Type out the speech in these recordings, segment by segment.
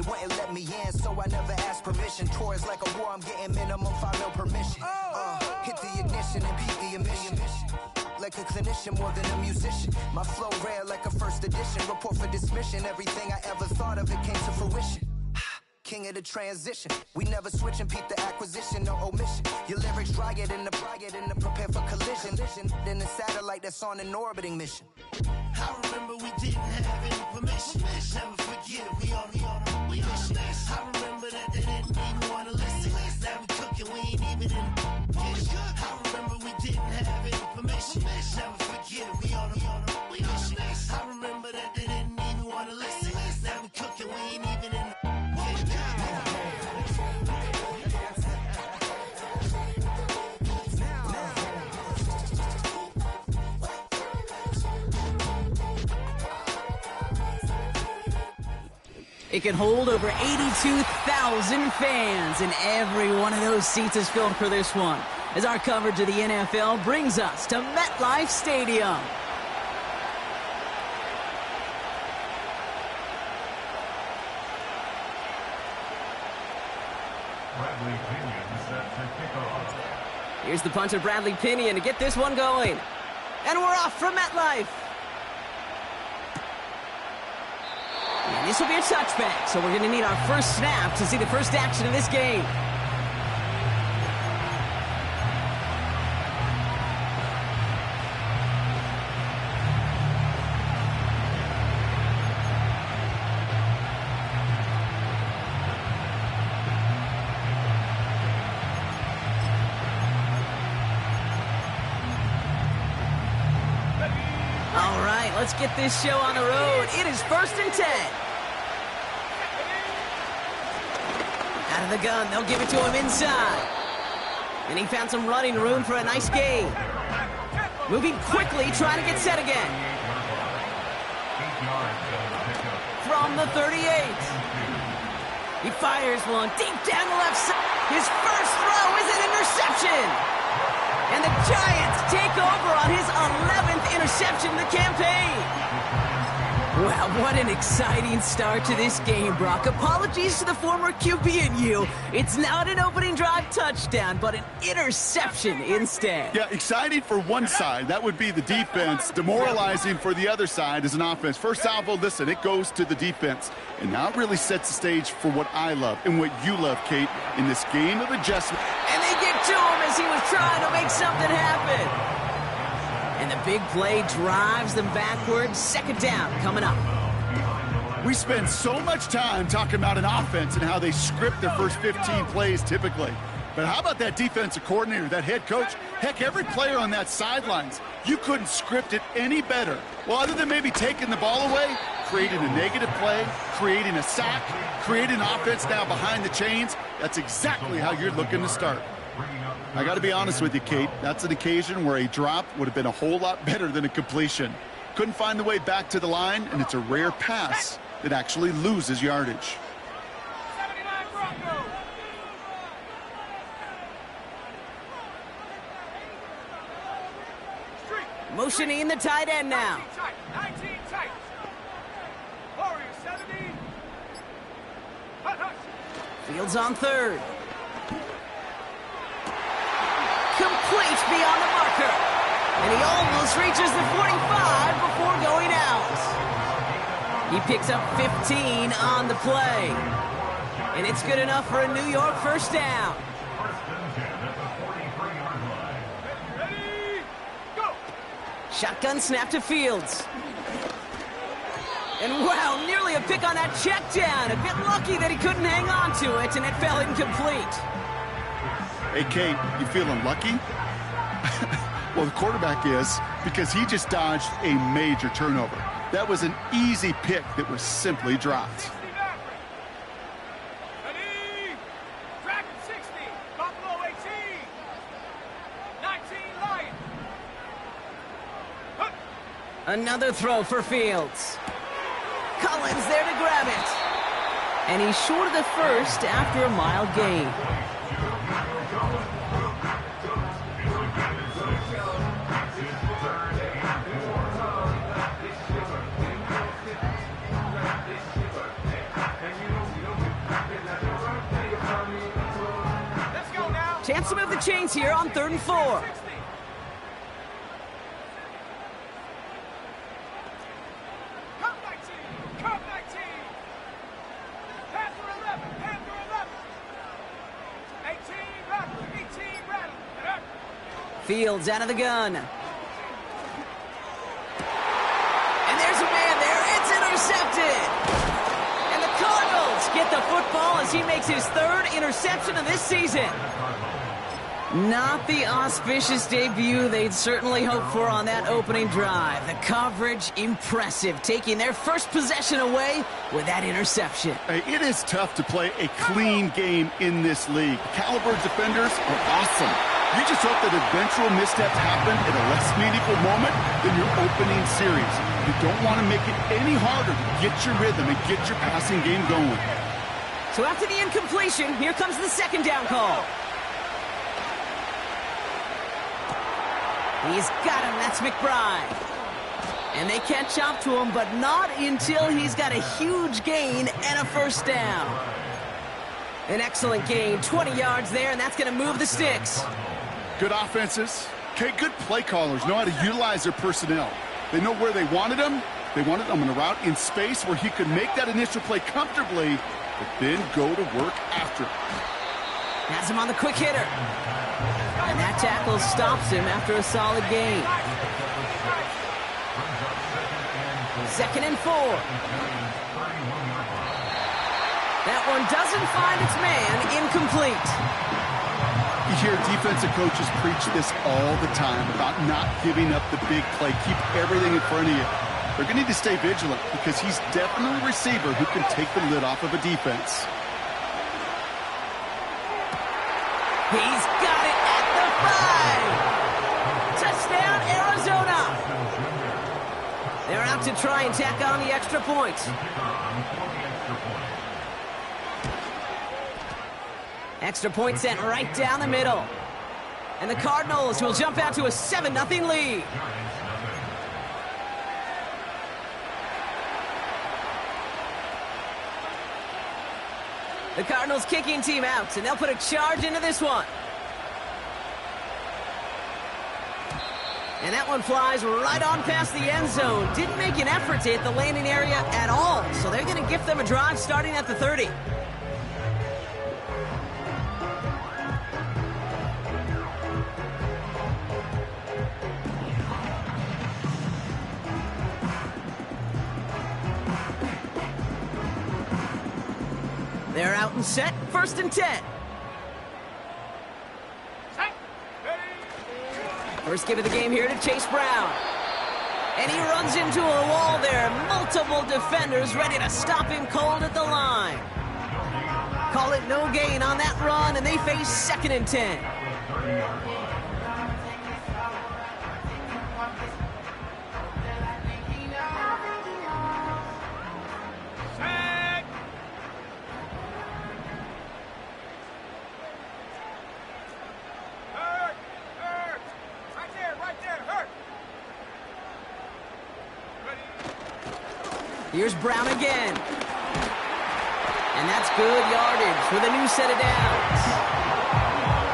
wouldn't let me in, so I never asked permission. Tours like a war, I'm getting minimum 5 mil permission. Hit the ignition and beat the emission. Like a clinician more than a musician. My flow rare like a first edition. Report for dismission. Everything I ever thought of, it came to fruition. King of the transition. We never switch and peep the acquisition, no omission. Your lyrics drier than the prepare for collision. Then the satellite that's on an orbiting mission. I remember we didn't have any permission. Never forget it, we on a mission. I remember that they didn't even want to listen. Now we cooking, we ain't even in the kitchen. I remember we didn't have any permission. Never forget it, we on a mission. I remember that they didn't even want to listen. Now we cooking, we ain't even in the It can hold over 82,000 fans, and every one of those seats is filled for this one, as our coverage of the NFL brings us to MetLife Stadium. Here's the punter, Bradley Pinion, to get this one going. And we're off from MetLife. And this will be a touchback, so we're going to need our first snap to see the first action of this game. All right, let's get this show on the road. It is 1st and 10. Out of the gun, they'll give it to him inside. And he found some running room for a nice gain. Moving quickly, trying to get set again. From the 38. He fires one deep down the left side. His first throw is an interception. And the Giants take over on his 11th interception of the campaign. Wow, what an exciting start to this game, Brock. Apologies to the former QB and you. It's not an opening drive touchdown, but an interception instead. Yeah, exciting for one side. That would be the defense. Demoralizing for the other side as an offense. First salvo, listen, it goes to the defense. And now it really sets the stage for what I love and what you love, Kate, in this game of adjustment. And they get to him as he was trying to make something happen. And the big play drives them backwards. Second down coming up. We spend so much time talking about an offense and how they script their first 15 plays typically. But how about that defensive coordinator, that head coach? Heck, every player on that sidelines, you couldn't script it any better. Well, other than maybe taking the ball away, creating a negative play, creating a sack, creating an offense now behind the chains, that's exactly how you're looking to start. I got to be honest with you, Kate. That's an occasion where a drop would have been a whole lot better than a completion. Couldn't find the way back to the line, and it's a rare pass that actually loses yardage. Motioning the tight end now. 19 tight. Warriors 70. Fields on third. Complete beyond the marker. And he almost reaches the 45 before going out. He picks up 15 on the play. And it's good enough for a New York first down. Shotgun snap to Fields. And wow, nearly a pick on that check down. A bit lucky that he couldn't hang on to it, and it fell incomplete. Hey, Kate, you feeling lucky? Well, the quarterback is, because he just dodged a major turnover. That was an easy pick that was simply dropped. Another throw for Fields. Collins there to grab it. And he's short of the first after a mile gain. Chance to move the chains here on 3rd and 4. Come 19. Come 19. Panther 11. Panther 11. 18 rattle. 18 rattle. Fields out of the gun. And there's a man there. It's intercepted. And the Cardinals get the football as he makes his 3rd interception of this season. Not the auspicious debut they'd certainly hoped for on that opening drive. The coverage, impressive, taking their first possession away with that interception. Hey, it is tough to play a clean game in this league. Caliber defenders are awesome. You just hope that eventual missteps happen at a less meaningful moment than your opening series. You don't want to make it any harder to get your rhythm and get your passing game going. So after the incompletion, here comes the 2nd down call. He's got him. That's McBride. And they catch up to him, but not until he's got a huge gain and a 1st down. An excellent gain, 20 yards there, and that's going to move the sticks. Good offenses. Okay, good play callers know how to utilize their personnel. They know where they wanted them. They wanted them on a route in space where he could make that initial play comfortably, but then go to work after it. Has him on the quick hitter. And that tackle stops him after a solid gain. 2nd and 4. That one doesn't find its man. Incomplete. You hear defensive coaches preach this all the time about not giving up the big play. Keep everything in front of you. They're going to need to stay vigilant because he's definitely a receiver who can take the lid off of a defense. He's got it at the 5. Touchdown, Arizona. They're out to try and tack on the extra point. Extra point sent right down the middle. And the Cardinals will jump out to a 7-0 lead. The Cardinals kicking team out, and they'll put a charge into this one. And that one flies right on past the end zone. Didn't make an effort to hit the landing area at all, so they're going to gift them a drive starting at the 30. They're out and set, 1st and 10. First give of the game here to Chase Brown. And he runs into a wall there. Multiple defenders ready to stop him cold at the line. Call it no gain on that run, and they face 2nd and 10. Here's Brown again. And that's good yardage with a new set of downs.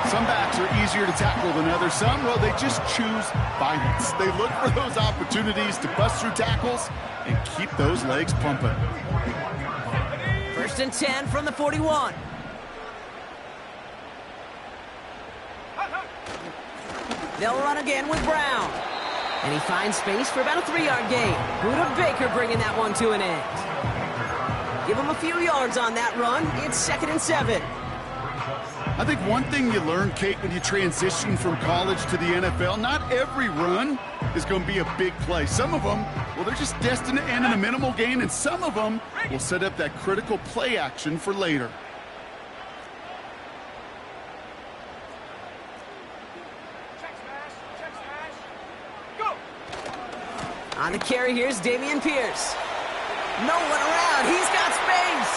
Some backs are easier to tackle than others. Some, well, they just choose violence. They look for those opportunities to bust through tackles and keep those legs pumping. 1st and 10 from the 41. They'll run again with Brown. And he finds space for about a 3-yard gain. Buda Baker bringing that one to an end. Give him a few yards on that run. It's 2nd and 7. I think one thing you learn, Kate, when you transition from college to the NFL, not every run is going to be a big play. Some of them, well, they're just destined to end in a minimal gain, and some of them will set up that critical play action for later. On the carry, here's Dameon Pierce. No one around. He's got space.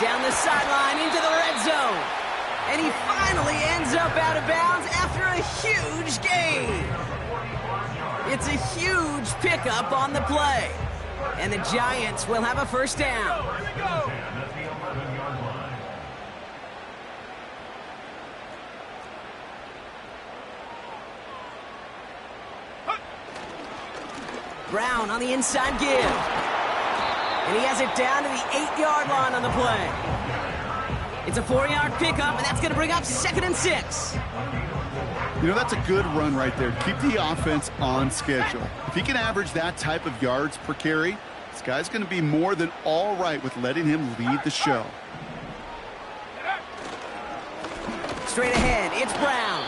Down the sideline into the red zone. And he finally ends up out of bounds after a huge gain. It's a huge pickup on the play. And the Giants will have a 1st down. Here we go. Brown on the inside give. And he has it down to the 8-yard line on the play. It's a 4-yard pickup, and that's going to bring up 2nd and 6. You know, that's a good run right there. Keep the offense on schedule. If he can average that type of yards per carry, this guy's going to be more than all right with letting him lead the show. Straight ahead, it's Brown.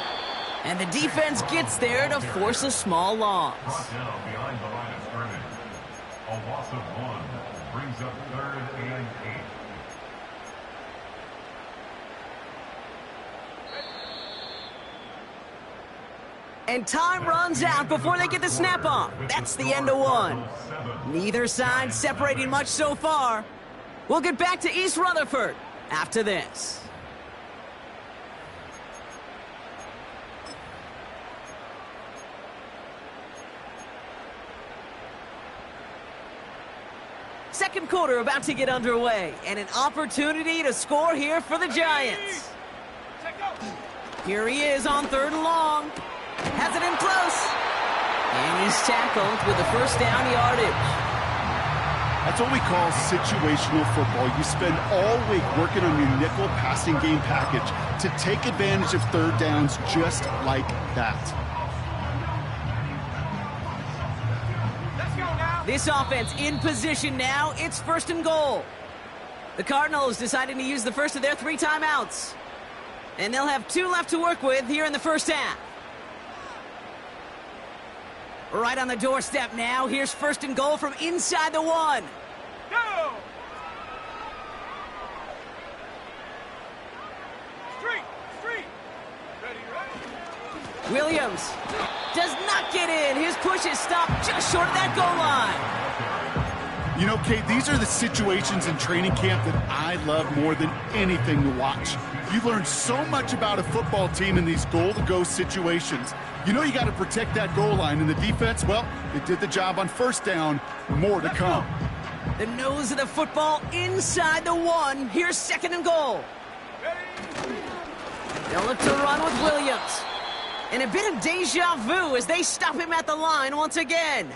And the defense gets there to force a small loss. Down behind the line of scrimmage. A loss of 1 brings up 3rd and 8. And time runs out before they get the snap off. That's the end of 1. Neither side separating much so far. We'll get back to East Rutherford after this. Second quarter about to get underway, and an opportunity to score here for the Giants. Here he is on 3rd and long. Has it in close. And he's tackled with the first down yardage. That's what we call situational football. You spend all week working on your nickel passing game package to take advantage of 3rd downs just like that. This offense in position now. It's 1st and goal. The Cardinals deciding to use the first of their 3 timeouts. And they'll have 2 left to work with here in the first half. Right on the doorstep now. Here's 1st and goal from inside the 1. Go! Street! Ready. Williams does not get in. His push is stopped just short of that goal line. You know, Kate, these are the situations in training camp that I love more than anything to watch. You learn so much about a football team in these goal-to-go situations. You know you got to protect that goal line, and the defense, well, they did the job on 1st down. More to come. The nose of the football inside the 1. Here's 2nd and goal. They'll look to run with Williams. And a bit of deja vu as they stop him at the line once again.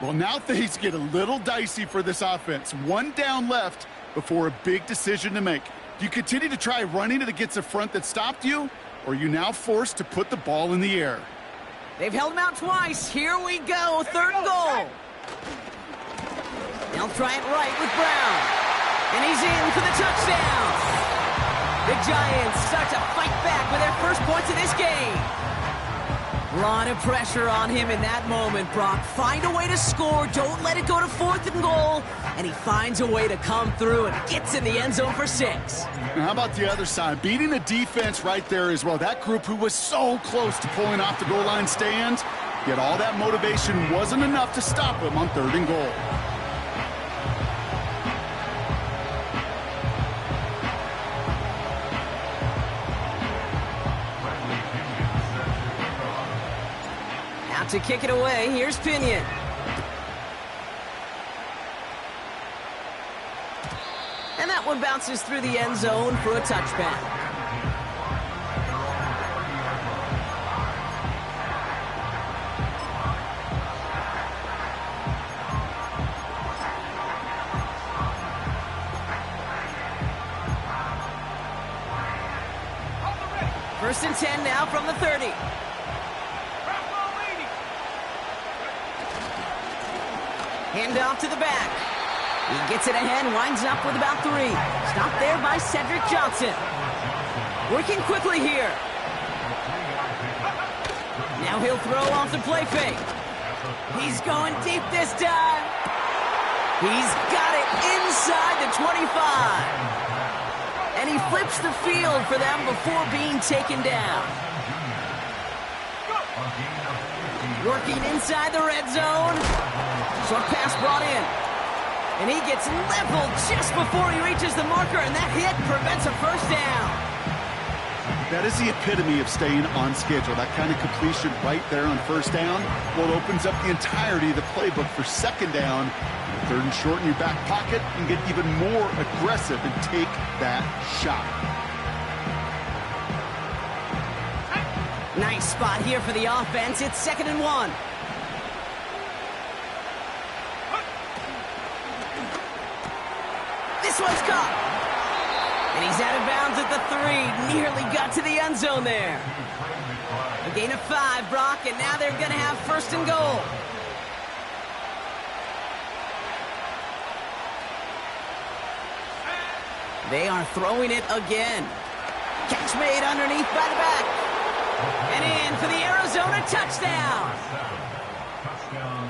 Well, now things get a little dicey for this offense. 1 down left before a big decision to make. Do you continue to try running it against a front that stopped you, or are you now forced to put the ball in the air? They've held him out twice. Here we go. 3rd and goal. They'll try it right with Brown. And he's in for the touchdown. The Giants start to fight back with their first points of this game. A lot of pressure on him in that moment, Brock. Find a way to score. Don't let it go to 4th and goal. And he finds a way to come through and gets in the end zone for 6. Now, how about the other side? Beating the defense right there as well. That group who was so close to pulling off the goal line stand, yet all that motivation wasn't enough to stop him on 3rd and goal. To kick it away, here's Pinion. And that one bounces through the end zone for a touchback. First and 10 now from the 30. Hand off to the back. He gets it ahead, winds up with about 3. Stopped there by Cedric Johnson. Working quickly here. Now he'll throw off the play fake. He's going deep this time. He's got it inside the 25. And he flips the field for them before being taken down. Working inside the red zone. Short pass brought in. And he gets leveled just before he reaches the marker, and that hit prevents a first down. That is the epitome of staying on schedule. That kind of completion right there on 1st down. Well, it opens up the entirety of the playbook for 2nd down. 3rd and short in your back pocket, and get even more aggressive and take that shot. Nice spot here for the offense. It's 2nd and 1. This one's caught. And he's out of bounds at the 3. Nearly got to the end zone there. A gain of 5, Brock, and now they're going to have first and goal. They are throwing it again. Catch made underneath by the back. And in for the Arizona touchdown.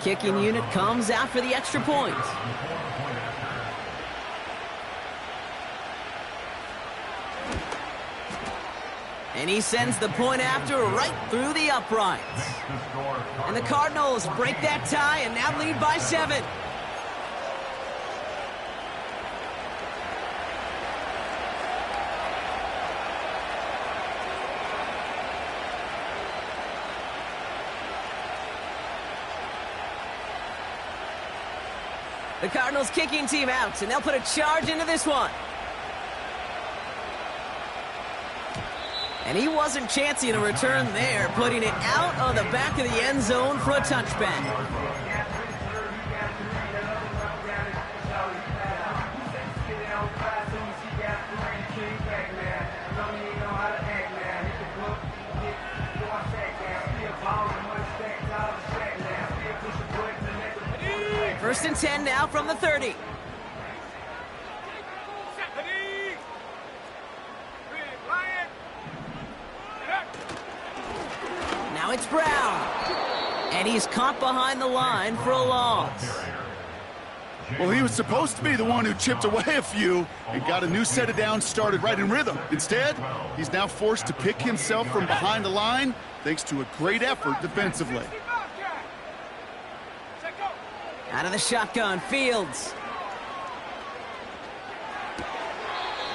Kicking unit comes out for the extra point. And he sends the point after right through the uprights. And the Cardinals break that tie and now lead by 7. The Cardinals kicking team out, and they'll put a charge into this one. And he wasn't chancing a return there, putting it out of the back of the end zone for a touchback. First and 10 now from the 30. Now it's Brown. And he's caught behind the line for a loss. Well, he was supposed to be the one who chipped away a few and got a new set of downs started right in rhythm. Instead, he's now forced to pick himself from behind the line thanks to a great effort defensively. Out of the shotgun, Fields.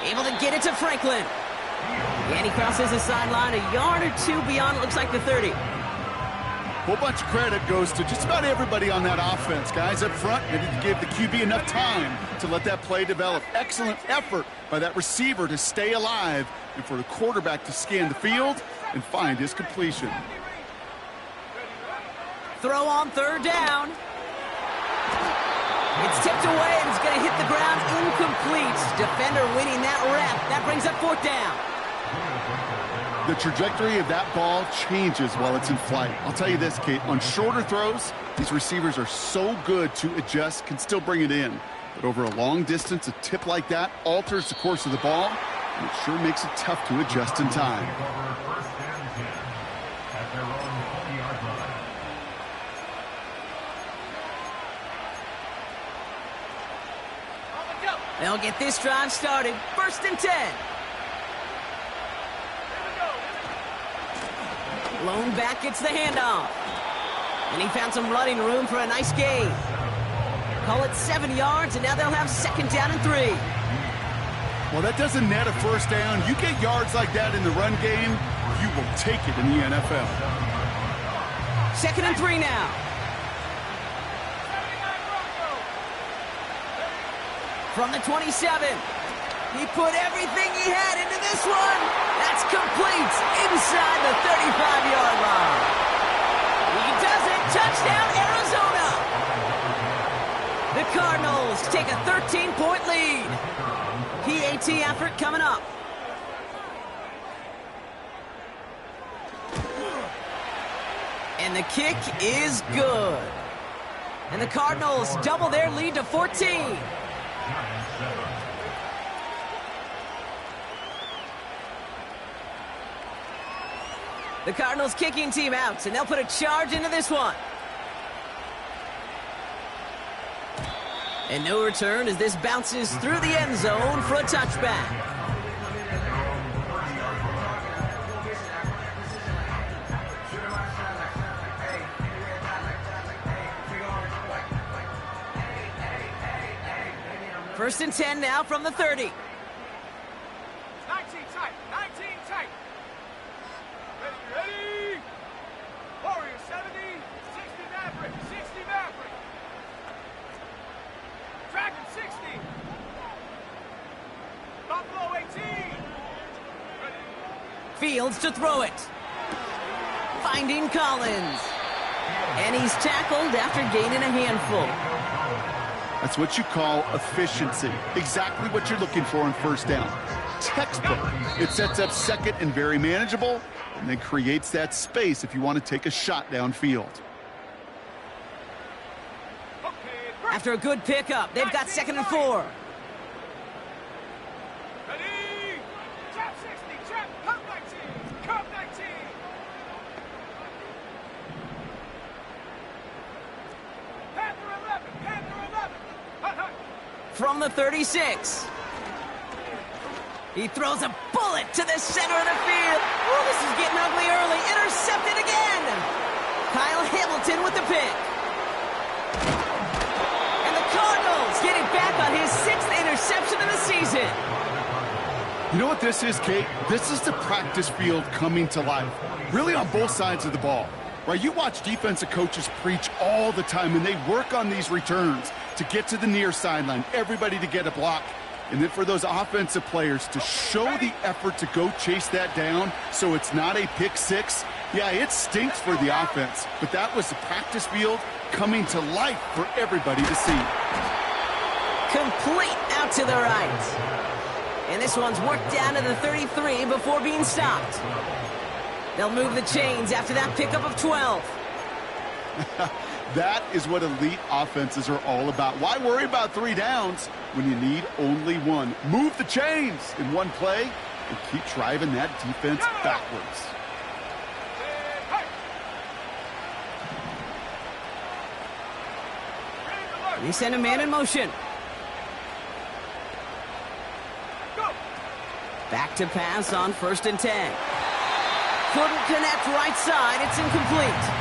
Able to get it to Franklin. And he crosses the sideline a yard or 2 beyond, it looks like the 30. Whole bunch of credit goes to just about everybody on that offense. Guys up front needed to give the QB enough time to let that play develop. Excellent effort by that receiver to stay alive and for the quarterback to scan the field and find his completion. Throw on third down. It's tipped away and it's going to hit the ground incomplete. Defender winning that rep. That brings up fourth down. The trajectory of that ball changes while it's in flight. I'll tell you this, Kate, on shorter throws, these receivers are so good to adjust, can still bring it in. But over a long distance, a tip like that alters the course of the ball, and it sure makes it tough to adjust in time. They'll get this drive started. First and 10. Lone back gets the handoff. And he found some running room for a nice gain. Call it 7 yards, and now they'll have second down and 3. Well, that doesn't net a first down. You get yards like that in the run game, you will take it in the NFL. Second and 3 now. From the 27. He put everything he had into this one. That's complete inside the 35-yard line. He does it. Touchdown, Arizona. The Cardinals take a 13-point lead. PAT effort coming up. And the kick is good. And the Cardinals double their lead to 14. The Cardinals kicking team out, and they'll put a charge into this one. And no return as this bounces through the end zone for a touchback. First and 10 now from the 30. 19 tight, 19 tight. Ready? Warrior 70, 60 Maverick, 60 Maverick. Dragon 60. Buffalo 18. Fields to throw it. Finding Collins. And he's tackled after gaining a handful. That's what you call efficiency. Exactly what you're looking for on first down. Textbook. It sets up second and very manageable, and then creates that space if you want to take a shot downfield. After a good pickup, they've got 2nd and 4. Ready? Trap 60, trap, come 19, come 19. Panther 11, Panther 11. Hut, hut. From the 36. He throws a bullet to the center of the field. Oh, this is getting ugly early. Intercepted again. Kyle Hamilton with the pick. And the Cardinals get it back on his 6th interception of the season. You know what this is, Kate? This is the practice field coming to life. Really on both sides of the ball. Right? You watch defensive coaches preach all the time, and they work on these returns to get to the near sideline, everybody to get a block. And then for those offensive players to show the effort to go chase that down so it's not a pick six. Yeah, it stinks for the offense, but that was the practice field coming to life for everybody to see. Complete out to the right. And this one's worked down to the 33 before being stopped. They'll move the chains after that pickup of 12. That is what elite offenses are all about. Why worry about 3 downs when you need only 1? Move the chains in one play and keep driving that defense backwards. They send a man in motion. Back to pass on 1st and 10. Couldn't connect right side. It's incomplete.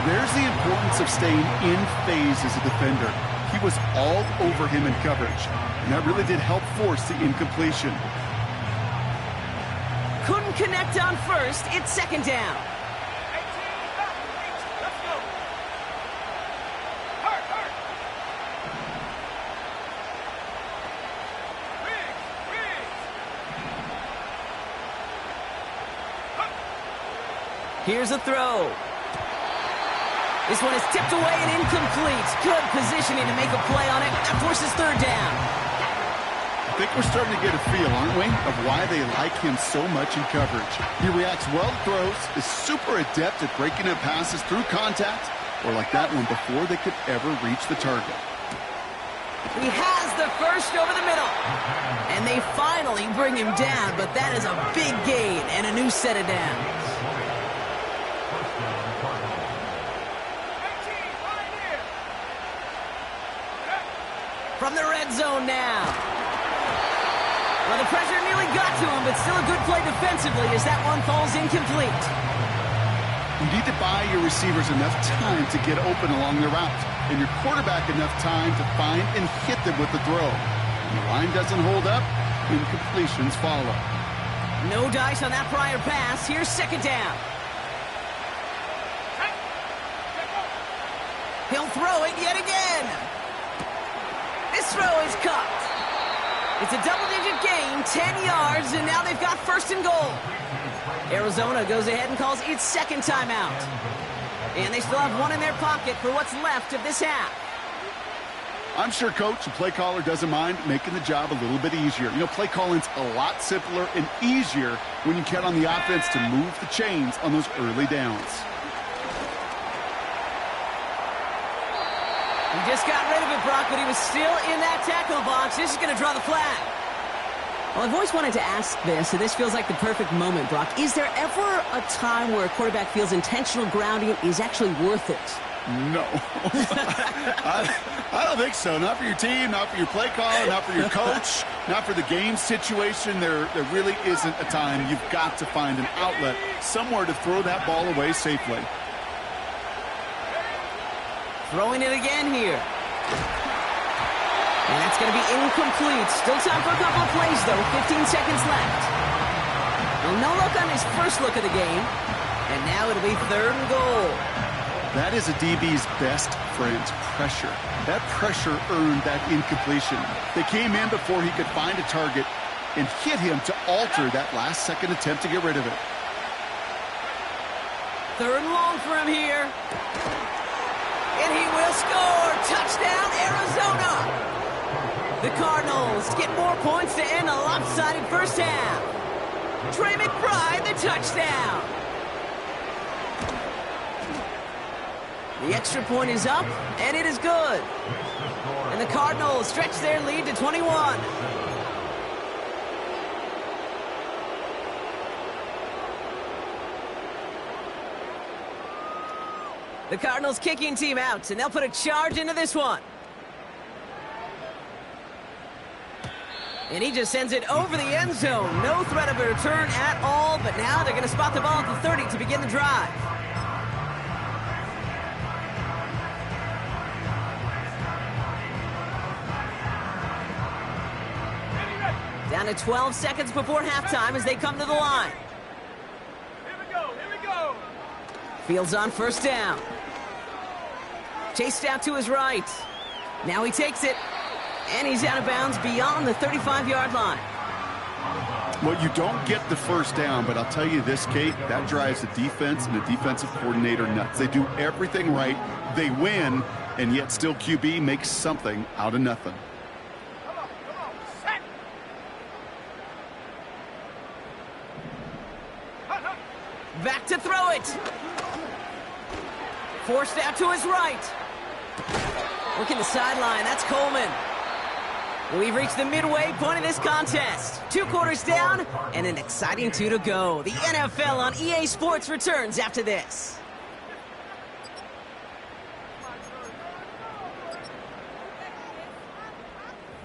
There's the importance of staying in phase as a defender. He was all over him in coverage, and that really did help force the incompletion. Couldn't connect on 1st. It's 2nd down. 18, let's go. Hurt, hurt. Riggs. Here's a throw. This one is tipped away and incomplete. Good positioning to make a play on it. That forces 3rd down. I think we're starting to get a feel, aren't we, of why they like him so much in coverage. He reacts well to throws, is super adept at breaking up passes through contact, or like that one before they could ever reach the target. He has the first over the middle. And they finally bring him down, but that is a big gain and a new set of downs. From the red zone now. Well, the pressure nearly got to him, but still a good play defensively as that one falls incomplete. You need to buy your receivers enough time to get open along the route, and your quarterback enough time to find and hit them with the throw. When the line doesn't hold up, incompletions follow. No dice on that prior pass. Here's 2nd down. He'll throw it yet again. This throw is caught. It's a double-digit gain, 10 yards, and now they've got 1st and goal. Arizona goes ahead and calls its 2nd timeout. And they still have 1 in their pocket for what's left of this half. I'm sure coach and play caller doesn't mind making the job a little bit easier. You know, play calling's a lot simpler and easier when you count on the offense to move the chains on those early downs. He just got rid of it, Brock, but he was still in that tackle box. This is going to draw the flag. Well, I've always wanted to ask this, and this feels like the perfect moment, Brock. Is there ever a time where a quarterback feels intentional grounding is actually worth it? No. I don't think so. Not for your team, not for your play caller, not for your coach, not for the game situation. There really isn't a time. You've got to find an outlet, somewhere to throw that ball away safely. Throwing it again here. And that's going to be incomplete. Still time for a couple of plays, though. 15 seconds left. Well, no look on his first look of the game. And now it'll be 3rd and goal. That is a DB's best friend, pressure. That pressure earned that incompletion. They came in before he could find a target and hit him to alter that last-second attempt to get rid of it. 3rd and long for him here. And he will score. Touchdown, Arizona. The Cardinals get more points to end a lopsided first half. Trey McBride, the touchdown. The extra point is up, and it is good. And the Cardinals stretch their lead to 21. The Cardinals kicking team out, and they'll put a charge into this one. And he just sends it over the end zone. No threat of a return at all, but now they're going to spot the ball at the 30 to begin the drive. Down to 12 seconds before halftime as they come to the line. Here we go. Fields on first down. Chased out to his right. Now he takes it. And he's out of bounds beyond the 35-yard line. Well, you don't get the first down, but I'll tell you this, Kate, that drives the defense and the defensive coordinator nuts. They do everything right. They win, and yet still QB makes something out of nothing. Come on, set. Back to throw it. Forced out to his right. Working the sideline, that's Coleman. We've reached the midway point of this contest. 2 quarters down, and an exciting 2 to go. The NFL on EA Sports returns after this.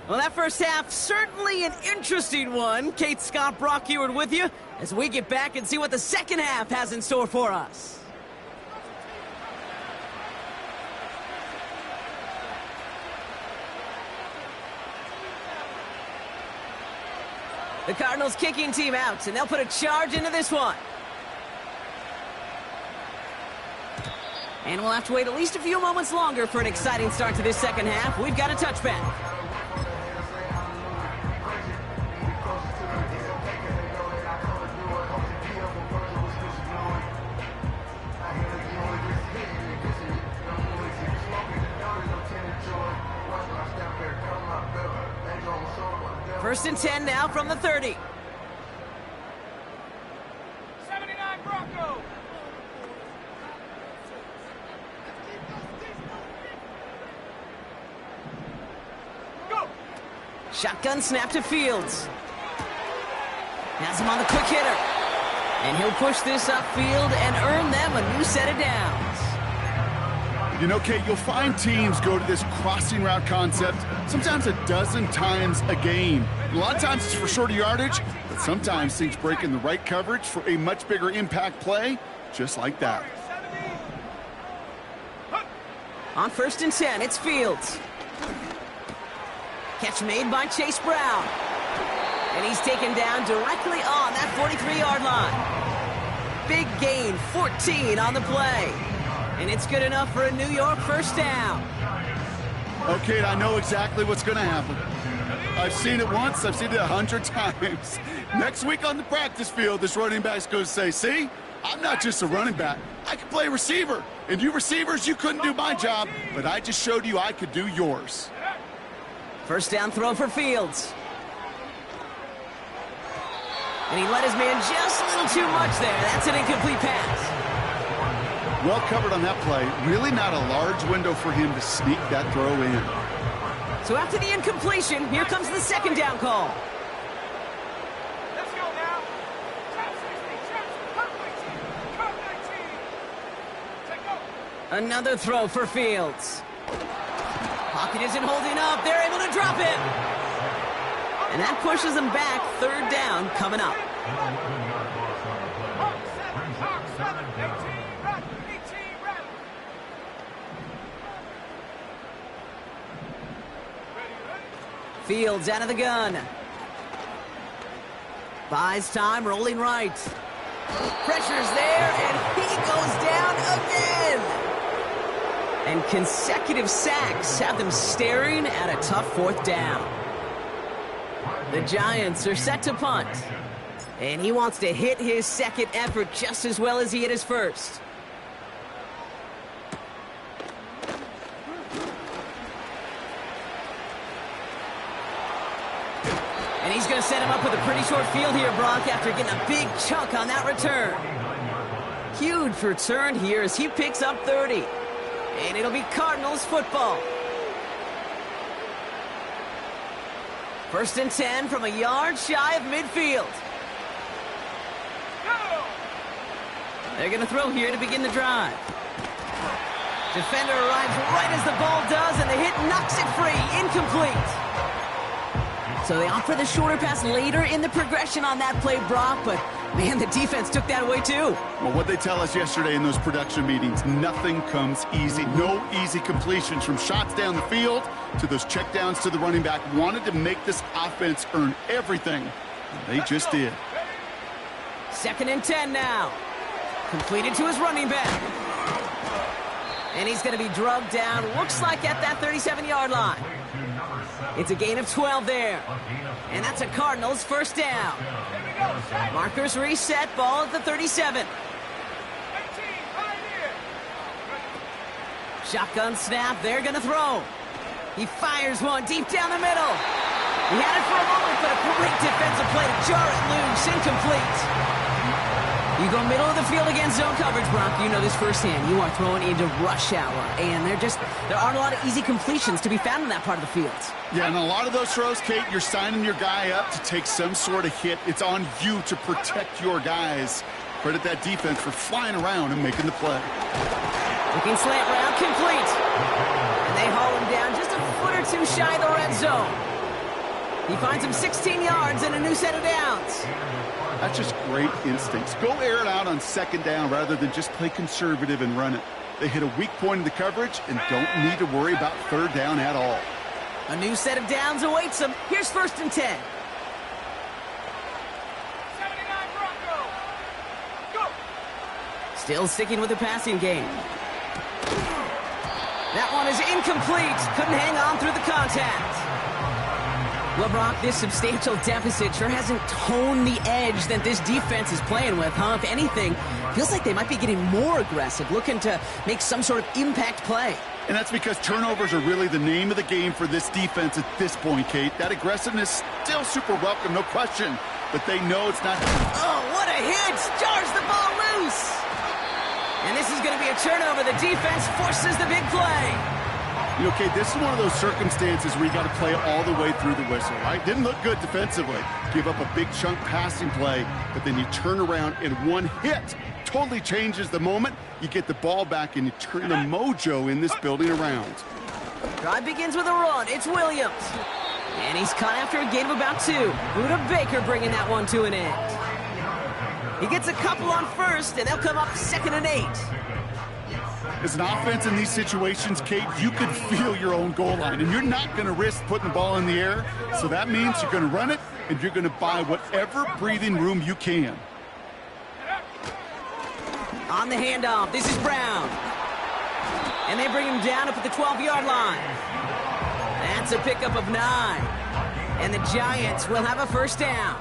Well, that first half, certainly an interesting one. Kate, Scott, Brock Ewart with you as we get back and see what the second half has in store for us. The Cardinals kicking team out, and they'll put a charge into this one. And we'll have to wait at least a few moments longer for an exciting start to this second half. We've got a touchback. First and 10 now from the 30. 79 Bronco. Go. Shotgun snap to Fields. Has him on the quick hitter. And he'll push this upfield and earn them a new set of downs. You know, Kate, you'll find teams go to this crossing route concept sometimes a dozen times a game. A lot of times it's for shorter yardage, but sometimes things break in the right coverage for a much bigger impact play, just like that. On first and 10, it's Fields. Catch made by Chase Brown. And he's taken down directly on that 43-yard line. Big gain, 14 on the play. And it's good enough for a New York first down. Okay, I know exactly what's going to happen. I've seen it once, I've seen it 100 times. Next week on the practice field, this running back's going to say, see, I'm not just a running back. I can play receiver. And you receivers, you couldn't do my job, but I just showed you I could do yours. First down throw for Fields. And he let his man just a little too much there. That's an incomplete pass. Well covered on that play. Really not a large window for him to sneak that throw in. So after the incompletion, here comes the second down call. Let's go now. Trap 60, trap 19, cut 19. Take go. Another throw for Fields. Pocket isn't holding up. They're able to drop it. And that pushes them back. Third down coming up. Hawk 7, 18, run, 18, run. Fields out of the gun. Buys time, rolling right. Pressure's there, and he goes down again. And consecutive sacks have them staring at a tough fourth down. The Giants are set to punt. And he wants to hit his second effort just as well as he hit his first. And he's going to set him up with a pretty short field here, Brock, after getting a big chunk on that return. Huge return here as he picks up 30. And it'll be Cardinals football. 1st and 10 from a yard shy of midfield. They're going to throw here to begin the drive. Defender arrives right as the ball does, and the hit knocks it free. Incomplete. So they opt for the shorter pass later in the progression on that play, Brock, but man, the defense took that away too. Well, what they tell us yesterday in those production meetings, nothing comes easy. No easy completions from shots down the field to those checkdowns to the running back. Wanted to make this offense earn everything, and they just did. 2nd and 10 now. Completed to his running back. And he's going to be drugged down, looks like at that 37-yard line. It's a gain of 12 there. And that's a Cardinals 1st down. Markers reset, ball at the 37. Shotgun snap, they're going to throw. He fires one deep down the middle. He had it for a moment, but a great defensive play to jar it loose, incomplete. You go middle of the field against zone coverage, Brock. You know this firsthand. You are throwing into rush hour, and there aren't a lot of easy completions to be found in that part of the field. Yeah, and a lot of those throws, Kate, you're signing your guy up to take some sort of hit. It's on you to protect your guys. Credit that defense for flying around and making the play. Looking slant route, complete. And they haul him down just a foot or two shy of the red zone. He finds him 16 yards and a new set of downs. That's just great instincts. Go air it out on 2nd down rather than just play conservative and run it. They hit a weak point in the coverage and don't need to worry about 3rd down at all. A new set of downs awaits him. Here's 1st and 10. 79 Broncos. Go. Still sticking with the passing game. That one is incomplete. Couldn't hang on through the contact. Well, Brock, this substantial deficit sure hasn't toned the edge that this defense is playing with, huh? If anything, feels like they might be getting more aggressive, looking to make some sort of impact play. And that's because turnovers are really the name of the game for this defense at this point, Kate. That aggressiveness still super welcome, no question. But they know it's not... Oh, what a hit! Jars the ball loose! And this is going to be a turnover. The defense forces the big play. You know, Kate, this is one of those circumstances where you got to play all the way through the whistle, right? Didn't look good defensively. Give up a big chunk passing play, but then you turn around and one hit totally changes the moment. You get the ball back and you turn the mojo in this building around. Drive begins with a run. It's Williams. And he's caught after a gain of about 2. Buda Baker bringing that one to an end. He gets a couple on 1st, and they'll come up 2nd and 8. As an offense in these situations, Kate, you can feel your own goal line, and you're not going to risk putting the ball in the air. So that means you're going to run it, and you're going to buy whatever breathing room you can. On the handoff, this is Brown. And they bring him down up at the 12-yard line. That's a pickup of 9. And the Giants will have a 1st down.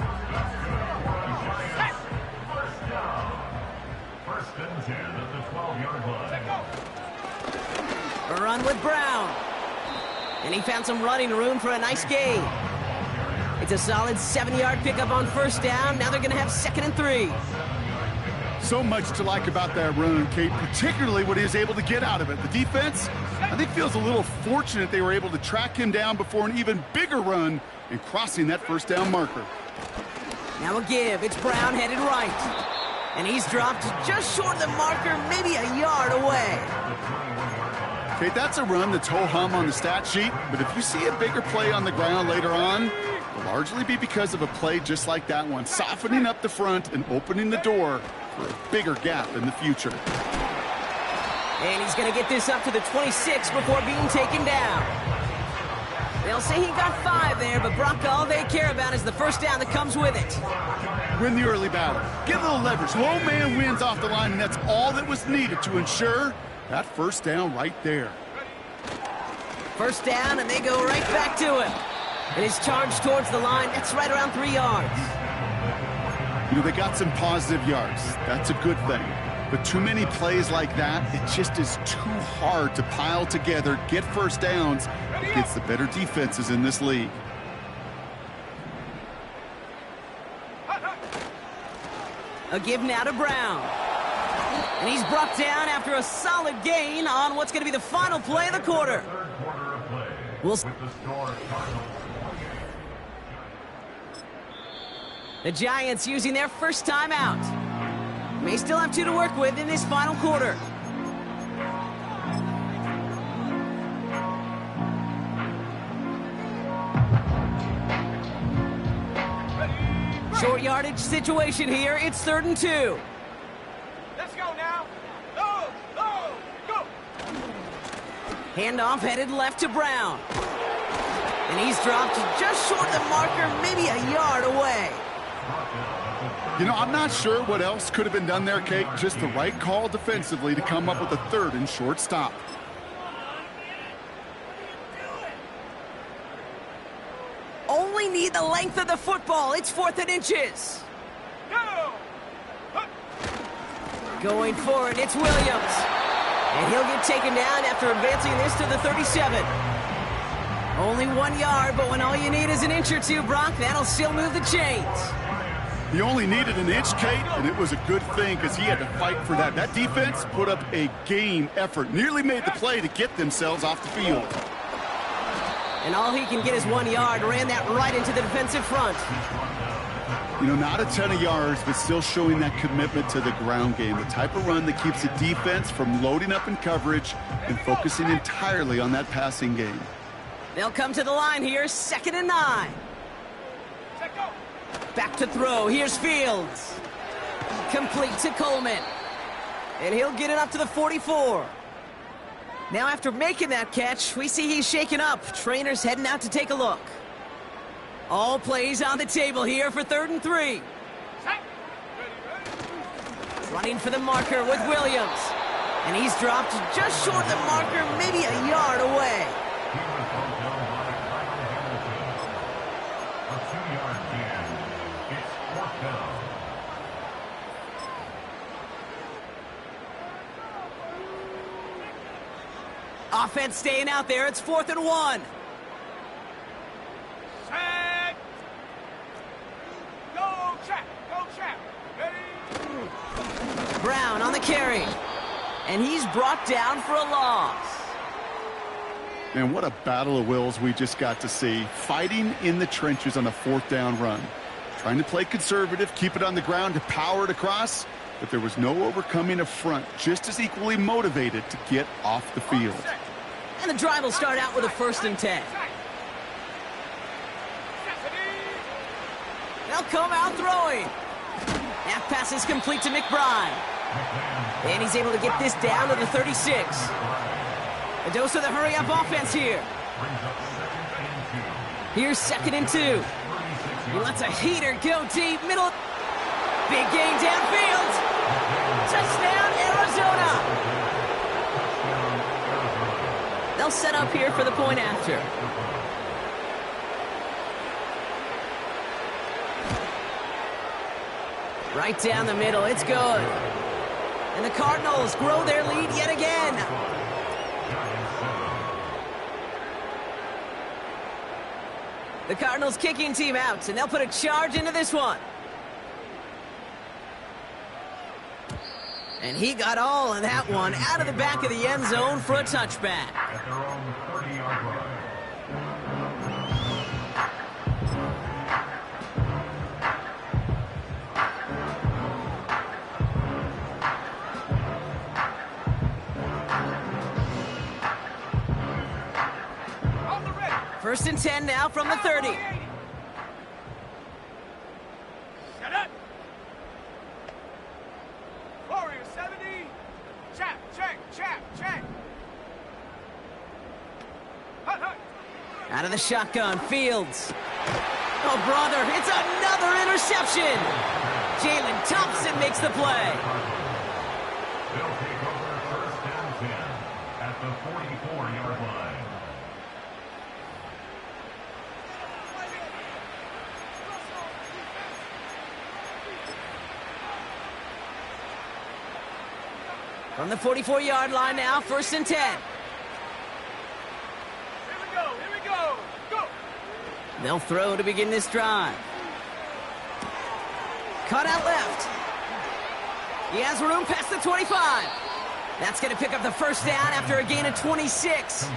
1st and 10 at the 12-yard line. A run with Brown. And he found some running room for a nice gain. It's a solid 7-yard pickup on 1st down. Now they're going to have 2nd and 3. So much to like about that run, Kate, particularly what he was able to get out of it. The defense, I think, feels a little fortunate they were able to track him down before an even bigger run and crossing that 1st down marker. Now a give. It's Brown headed right. And he's dropped just short of the marker, maybe a yard away. Okay, that's a run that's ho-hum on the stat sheet, but if you see a bigger play on the ground later on, it'll largely be because of a play just like that one, softening up the front and opening the door for a bigger gap in the future. And he's going to get this up to the 26 before being taken down. They'll say he got 5 there, but Brock, all they care about is the 1st down that comes with it. Win the early battle. Get a little leverage. Low man wins off the line, and that's all that was needed to ensure that 1st down right there. 1st down, and they go right back to him. And his charge towards the line, that's right around 3 yards. You know, they got some positive yards. That's a good thing. But too many plays like that, it just is too hard to pile together, get 1st downs against the better defenses in this league. A give now to Brown. And he's brought down after a solid gain on what's going to be the final play of the quarter. Third quarter of play. We'll With the score, Cardinals 48. The Giants using their first time out. May still have 2 to work with in this final quarter. Short yardage situation here. It's 3rd and 2. Let's go now. Go, go, go. Handoff headed left to Brown. And he's dropped just short of the marker, maybe a yard away. You know, I'm not sure what else could have been done there, Kate. Just the right call defensively to come up with a 3rd and short stop. Only need the length of the football. It's 4th and inches. Go. Going for it, it's Williams. And he'll get taken down after advancing this to the 37. Only 1 yard, but when all you need is an inch or two, Brock, that'll still move the chains. He only needed an inch, Kate, and it was a good thing because he had to fight for that. That defense put up a game effort, nearly made the play to get themselves off the field. And all he can get is 1 yard, ran that right into the defensive front. You know, not a ton of yards, but still showing that commitment to the ground game, the type of run that keeps the defense from loading up in coverage and focusing entirely on that passing game. They'll come to the line here, 2nd and 9. Set go. Back to throw, here's Fields. Complete to Coleman. And he'll get it up to the 44. Now after making that catch, we see he's shaken up. Trainer's heading out to take a look. All plays on the table here for 3rd and 3. Set. Running for the marker with Williams. And he's dropped just short of the marker, maybe a yard away. He was brought down by Kyle Hamilton. A 2-yard gain. It's 4th down. Offense staying out there. It's 4th and 1. Set. Go, trap. Go, trap. Ready. Brown on the carry. And he's brought down for a loss. Man, what a battle of wills we just got to see. Fighting in the trenches on a 4th down run. Trying to play conservative, keep it on the ground to power it across, but there was no overcoming a front just as equally motivated to get off the field. And the drive will start out with a 1st and 10. They'll come out throwing. That pass is complete to McBride. And he's able to get this down to the 36. A dose of the hurry-up offense here. Here's 2nd and 2. He lets a heater go deep, middle. Big gain downfield. Touchdown, Arizona. They'll set up here for the point after. Right down the middle, it's good. And the Cardinals grow their lead yet again. The Cardinals kicking team out, and they'll put a charge into this one. And he got all of that one out of the back of the end zone for a touchback. At their own 30-yard line. On the ready. 1st and 10 now from the 30. Set up. Warrior 70. Chap, check, chap, check. Hut, hut. Out of the shotgun, Fields. Oh, brother, it's another interception. Jalen Thompson makes the play. They'll take over 1st and 10 at the 44-yard line. From the 44-yard line now, 1st and 10. Here we go, here we go. Go. They'll throw to begin this drive. Cut out left. He has room past the 25. That's going to pick up the first down after a gain of 26.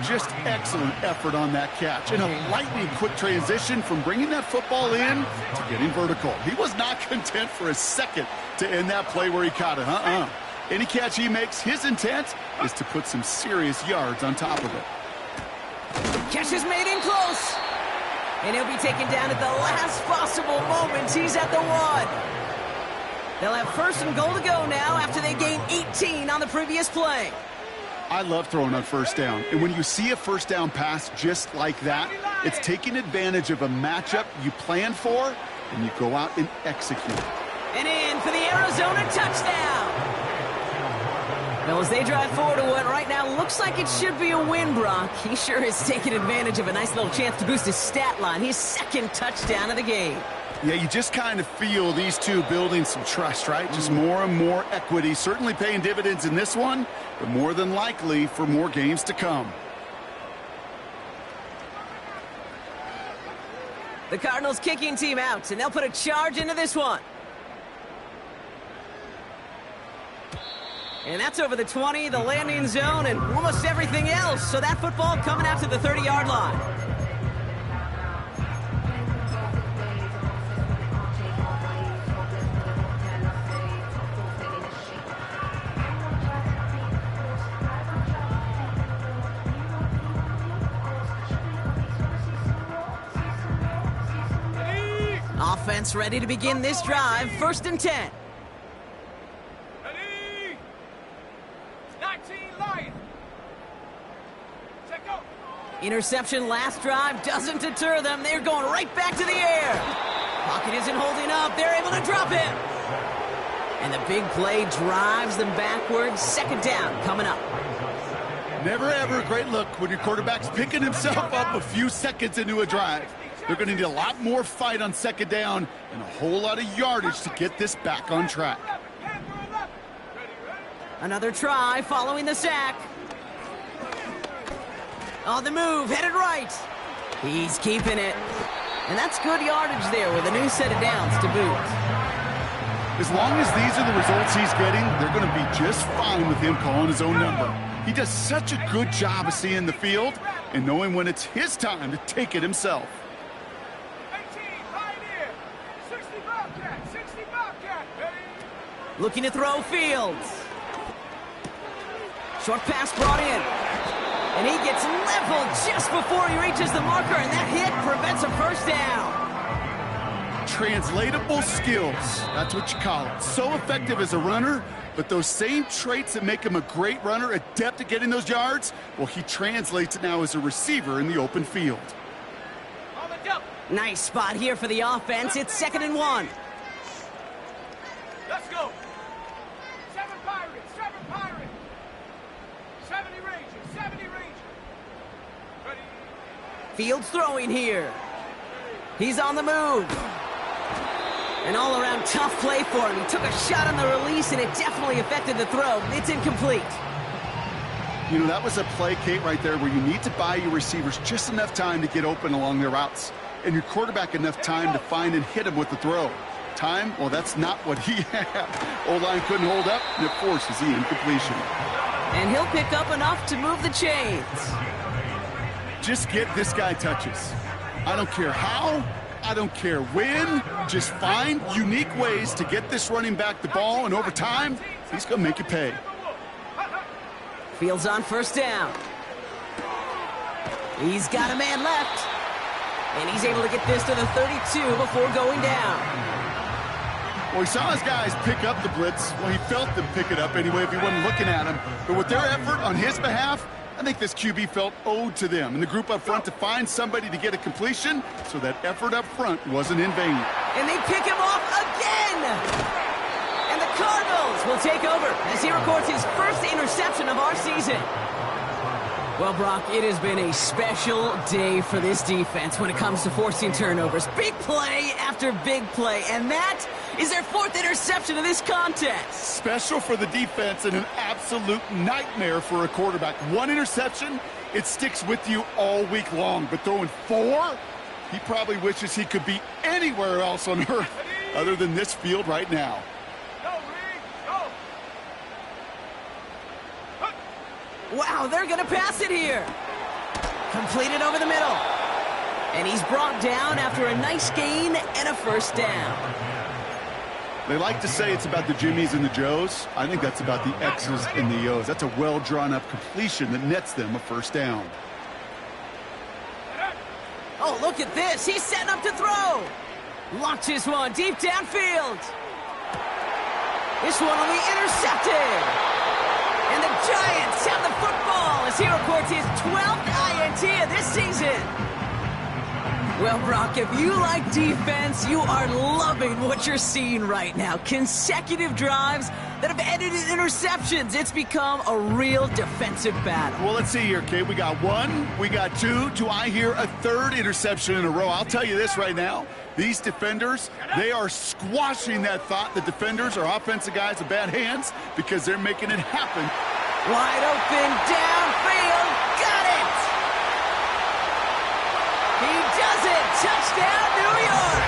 Just excellent effort on that catch. And a lightning quick transition from bringing that football in to getting vertical. He was not content for a second to end that play where he caught it. Any catch he makes, his intent is to put some serious yards on top of it. Catch is made in close. And he'll be taken down at the last possible moment. He's at the 1. They'll have first and goal to go now after they gained 18 on the previous play. I love throwing on first down. And when you see a first down pass just like that, it's taking advantage of a matchup you planned for, and you go out and execute. And in for the Arizona touchdown. Well, as they drive forward to what right now looks like it should be a win, Brock, he sure is taking advantage of a nice little chance to boost his stat line. His second touchdown of the game. Yeah, you just kind of feel these two building some trust, right? Just more and more equity, certainly paying dividends in this one, but more than likely for more games to come. The Cardinals kicking team out, and they'll put a charge into this one. And that's over the 20, the landing zone, and almost everything else. So that football coming out to the 30-yard line. Offense ready to begin this drive. First and 10. Ready? 19 Lions. Check out. Interception last drive doesn't deter them. They're going right back to the air. Pocket isn't holding up. They're able to drop it. And the big play drives them backwards. Second down coming up. Never ever a great look when your quarterback's picking himself up a few seconds into a drive. They're going to need a lot more fight on second down and a whole lot of yardage to get this back on track. Another try following the sack. On the move, headed right. He's keeping it. And that's good yardage there with a new set of downs to boot. As long as these are the results he's getting, they're going to be just fine with him calling his own number. He does such a good job of seeing the field and knowing when it's his time to take it himself. 18 Pioneer. 60 Bobcat. 60 Bobcat. Ready? Looking to throw Fields. Short pass brought in. And he gets leveled just before he reaches the marker, and that hit prevents a first down. Translatable skills, that's what you call it. So effective as a runner, but those same traits that make him a great runner, adept at getting those yards, well, he translates it now as a receiver in the open field. On the double. Nice spot here for the offense. It's 2nd and 1. Let's go. 7 Pirates. 7 Pirates. 70 Rangers. 70 Rangers. Ready? Fields throwing here. He's on the move. An all-around tough play for him. He took a shot on the release, and it definitely affected the throw. It's incomplete. You know, that was a play, Kate, right there where you need to buy your receivers just enough time to get open along their routes, and your quarterback enough time to find and hit him with the throw. Time, well, that's not what he had. O-line couldn't hold up, and it forces the incompletion. And he'll pick up enough to move the chains. Just get this guy touches. I don't care how, I don't care when, just find unique ways to get this running back the ball, and over time, he's going to make you pay. Fields on first down. He's got a man left. And he's able to get this to the 32 before going down. Well, he saw his guys pick up the blitz. Well, he felt them pick it up anyway if he wasn't looking at him. But with their effort on his behalf, I think this QB felt owed to them and the group up front to find somebody to get a completion, so that effort up front wasn't in vain. And they pick him off again! And the Cardinals will take over as he records his first interception of our season. Well, Brock, it has been a special day for this defense when it comes to forcing turnovers. Big play after big play, and that is their 4th interception of this contest. Special for the defense and an absolute nightmare for a quarterback. 1 interception, it sticks with you all week long, but throwing 4, he probably wishes he could be anywhere else on earth. other than this field right now. Go, Reed, go. Wow, they're going to pass it here. Completed over the middle. And he's brought down after a nice gain and a first down. They like to say it's about the Jimmies and the Joes. I think that's about the X's and the O's. That's a well-drawn-up completion that nets them a first down. Oh, look at this. He's setting up to throw. Launches one deep downfield. This one will be intercepted. And the Giants have the football as he records his 12th INT of this season. Well, Brock, if you like defense, you are loving what you're seeing right now. Consecutive drives that have ended in interceptions. It's become a real defensive battle. Well, let's see here, Kate. We got one, we got two. Do I hear a third interception in a row? I'll tell you this right now. These defenders, they are squashing that thought. The defenders are offensive guys with bad hands because they're making it happen. Wide open, downfield, got it! He does it! Touchdown, New York!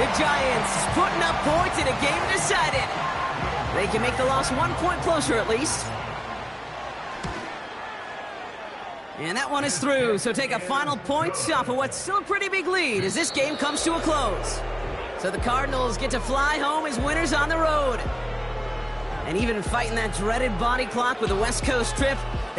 The Giants putting up points in a game decided. They can make the loss 1 point closer at least. And that one is through, so take a final point off of what's still a pretty big lead as this game comes to a close. So the Cardinals get to fly home as winners on the road. And even fighting that dreaded body clock with a West Coast trip,